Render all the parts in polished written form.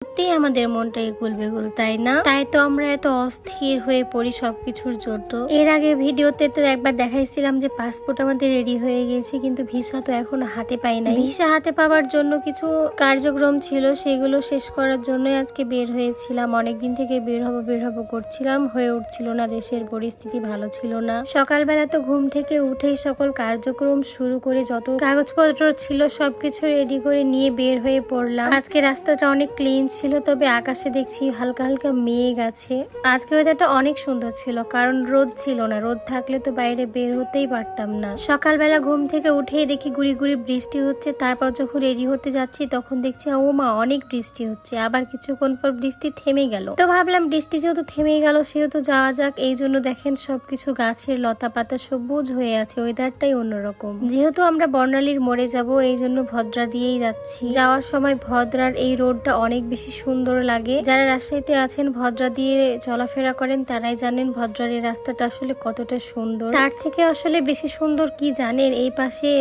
সত্যিই আমাদের মনটা এগুল বেগুল, তাই না? তাই তো আমরা এত অস্থির হয়ে পড়ি সবকিছুর জন্য। এর আগে ভিডিওতে তো একবার দেখাইছিলাম যে পাসপোর্ট আমাদের রেডি হয়ে গেছে, কিন্তু ভিসা তো এখনো হাতে পাই নাই। ভিসা হাতে পাওয়ার জন্য কিছু কার্যক্রম ছিল, সেগুলো শেষ করার জন্যই আজকে বের হয়েছিলাম। অনেকদিন থেকে বের হবো করছিলাম, হয়ে উঠছিল না, দেশের পরিস্থিতি ভালো ছিল না। সকালবেলা তো ঘুম থেকে উঠেই সকল কার্যক্রম শুরু করে যত কাগজপত্র ছিল সবকিছু রেডি করে নিয়ে বের হয়ে পড়লাম। আজকে রাস্তাটা অনেক ক্লিন ছিল, তবে আকাশে দেখছি হালকা হালকা মেঘ আছে। আজকে ওয়েদারটা অনেক সুন্দর ছিল, কারণ রোদ ছিল না। রোদ থাকলে তো বাইরে বের হতেই পারতাম না। সকালবেলা ঘুম থেকে উঠেই দেখি গুড়ি গুড়ি বৃষ্টি হচ্ছে। তারপর যখন রেডি হতে যাচ্ছি তখন দেখছি ও মা, অনেক বৃষ্টি হচ্ছে। আবার কিছুক্ষণ পর বৃষ্টি থেমে গেল। তো ভাবলাম বৃষ্টি যেহেতু থেমে গেল সেহেতু যাওয়া যাক। এই জন্য দেখেন সবকিছু গাছের লতা পাতা সবুজ হয়ে আছে, ওয়েদারটাই অন্যরকম। যেহেতু আমরা বর্ণালীর মোড়ে যাব, এই জন্য ভদ্রা দিয়েই যাচ্ছি। যাওয়ার সময় ভদ্রার এই রোডটা অনেক বেশি সুন্দর লাগে। যারা রাজশাহীতে আছেন, ভদ্রা দিয়ে চলাফেরা করেন, তারাই জানেন ভদ্রার এই রাস্তাটা আসলে কতটা সুন্দর। তার থেকে আসলে বেশি সুন্দর কি জানেন, এই পাশে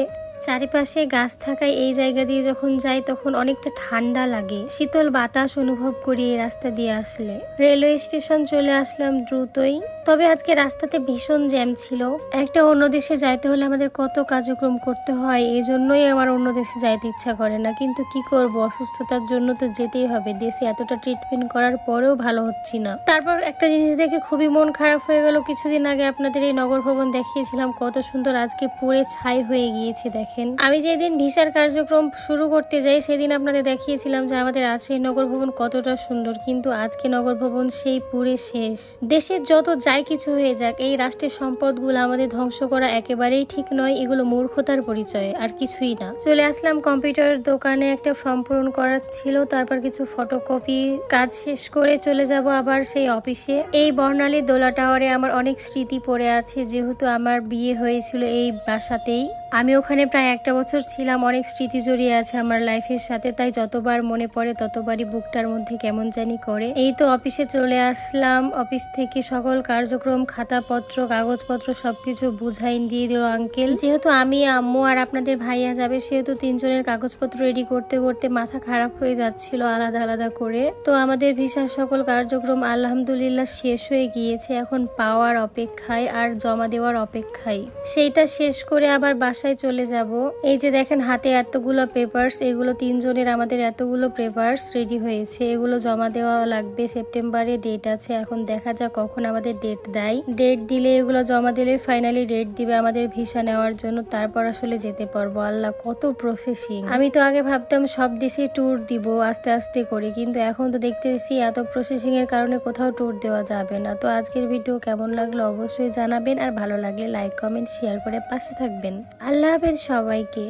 চারিপাশে গাছ থাকায় এই জায়গা দিয়ে যখন যাই তখন অনেকটা ঠান্ডা লাগে, শীতল বাতাস অনুভব করি এই রাস্তা দিয়ে আসলে। রেলওয়ে স্টেশন চলে আসলাম দ্রুতই। তবে আজকে রাস্তাতে ভীষণ জ্যাম ছিল। একটা অন্য দেশে যাইতে হলে আমাদের কত কার্যক্রম করতে হয়, এই জন্যই আমার অন্য দেশে যাইতে ইচ্ছা করে না। কিন্তু কি করব, অসুস্থতার জন্য তো যেতেই হবে। দেশে এতটা ট্রিটমেন্ট করার পরেও ভালো হচ্ছি না। তারপর একটা জিনিস দেখে খুবই মন খারাপ হয়ে গেল। কিছুদিন আগে আপনাদের এই নগর ভবন দেখিয়েছিলাম, কত সুন্দর, আজকে পুড়ে ছাই হয়ে গিয়েছে। দেখেন, আমি যেদিন ভিসার কার্যক্রম শুরু করতে যাই সেদিন আপনাদের দেখিয়েছিলাম যে আমাদের রাজশাহী নগর ভবন কতটা সুন্দর, কিন্তু আজকে নগর ভবন সেই পুড়ে শেষ। দেশের যত যাই কিছু হয়ে যাক, এই রাষ্ট্রের সম্পদগুলো আমাদের ধ্বংস করা একেবারেই ঠিক নয়। এগুলো মূর্খতার পরিচয়, আর কিছুই না। চলে আসলাম কম্পিউটার দোকানে, একটা ফর্ম পূরণ করার ছিল। তারপর কিছু ফটোকপি কাজ শেষ করে চলে যাব আবার সেই অফিসে। এই বর্ণালী দোলা টাওয়ারে আমার অনেক স্মৃতি পড়ে আছে, যেহেতু আমার বিয়ে হয়েছিল এই বাসাতেই। আমি ওখানে প্রায় একটা বছর ছিলাম। অনেক স্মৃতি জড়িয়ে আছে আমার লাইফের সাথে, তাই যতবার মনে পড়ে ততবারই বুকটার মধ্যে কেমন জানি করে। এই তো অফিসে চলে আসলাম। অফিস থেকে সকল কার্যক্রম, খাতাপত্র, কাগজপত্র সবকিছু বুঝাই দিয়ে দিল আঙ্কেল। যেহেতু আমি, আম্মু আর আপনাদের ভাইয়া যাবে, সেহেতু তিনজনের কাগজপত্র রেডি করতে করতে মাথা খারাপ হয়ে যাচ্ছিল আলাদা আলাদা করে। তো আমাদের ভিসার সকল কার্যক্রম আলহামদুলিল্লাহ শেষ হয়ে গিয়েছে। এখন পাওয়ার অপেক্ষায় আর জমা দেওয়ার অপেক্ষায়। সেইটা শেষ করে আবার বাসায় চলে যাব। এই যে দেখেন হাতে এতগুলো পেপারস, এগুলো তিনজনের আমাদের এতগুলো পেপারস রেডি হয়েছে। এগুলো জমা দেওয়া লাগবে। সেপ্টেম্বরে ডেট আছে, এখন দেখা যাক কখন আমাদের ডেট দেয়। ডেট দিলে, এগুলো জমা দিলে ফাইনালি ডেট দিবে আমাদের ভিসা নেওয়ার জন্য। তারপর আসলে যেতে পারবো। আল্লাহ, কত প্রসেসিং। আমি তো আগে ভাবতাম সব দেশে ট্যুর দিব আস্তে আস্তে করে, কিন্তু এখন তো দেখতেছি এত প্রসেসিং এর কারণে কোথাও ট্যুর দেওয়া যাবে না। তো আজকের ভিডিও কেমন লাগলো অবশ্যই জানাবেন, আর ভালো লাগলে লাইক, কমেন্ট, শেয়ার করে পাশে থাকবেন। আল্লাহ হাফেজ সবাইকে।